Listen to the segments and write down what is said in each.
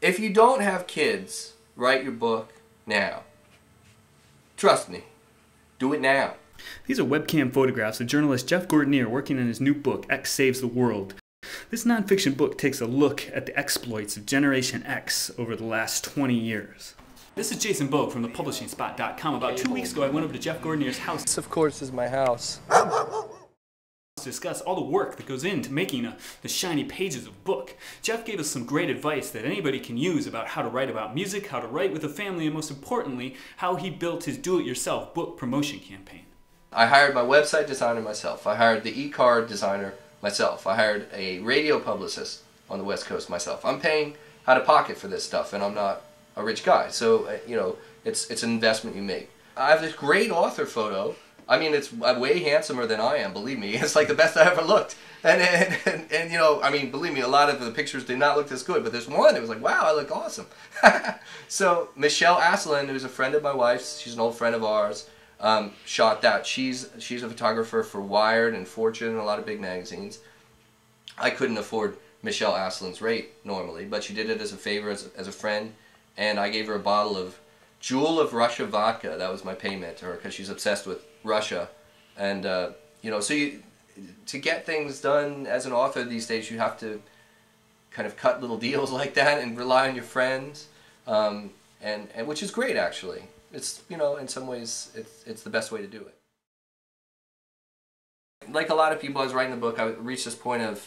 If you don't have kids, write your book now. Trust me. Do it now. These are webcam photographs of journalist Jeff Gordinier working on his new book, X Saves the World. This nonfiction book takes a look at the exploits of Generation X over the last 20 years. This is Jason Bogue from thepublishingspot.com. About 2 weeks ago, I went over to Jeff Gordinier's house. This, of course, is my house. To discuss all the work that goes into making the shiny pages of a book. Jeff gave us some great advice that anybody can use about how to write about music, how to write with a family, and most importantly, how he built his do-it-yourself book promotion campaign. I hired my website designer myself. I hired the e-card designer myself. I hired a radio publicist on the West Coast myself. I'm paying out of pocket for this stuff, and I'm not a rich guy. So, you know, it's an investment you make. I have this great author photo. I mean, it's way handsomer than I am, believe me. It's like the best I ever looked. And you know, I mean, believe me, a lot of the pictures did not look this good, but there's one, it was like, wow, I look awesome. So, Michelle Asselin, who's a friend of my wife's, she's an old friend of ours, shot that. She's a photographer for Wired and Fortune and a lot of big magazines. I couldn't afford Michelle Asselin's rate normally, but she did it as a favor, as a friend, and I gave her a bottle of Jewel of Russia vodka. That was my payment to her because she's obsessed with Russia. And you know, so to get things done as an author these days, you have to kind of cut little deals like that and rely on your friends, and which is great actually. It's, you know, in some ways it's the best way to do it. Like a lot of people, I was writing the book, I reached this point of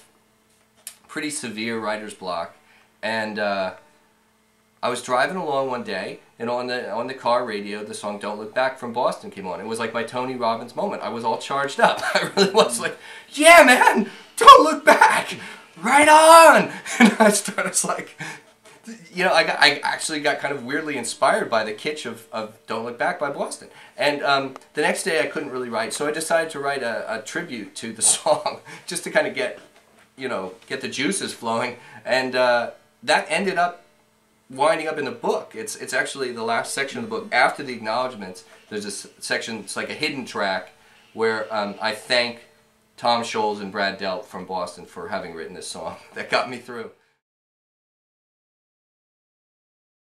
pretty severe writer's block, and I was driving along one day, and on the car radio, the song "Don't Look Back" from Boston came on. It was like my Tony Robbins moment. I was all charged up. I really was like, yeah, man, don't look back, right on. And I started like, you know, I actually got kind of weirdly inspired by the kitsch of "Don't Look Back" by Boston. And the next day I couldn't really write, so I decided to write a tribute to the song, just to kind of get the juices flowing. And that ended up winding up in the book. It's actually the last section of the book. After the acknowledgments, there's this section, it's like a hidden track, where I thank Tom Scholz and Brad Delp from Boston for having written this song that got me through.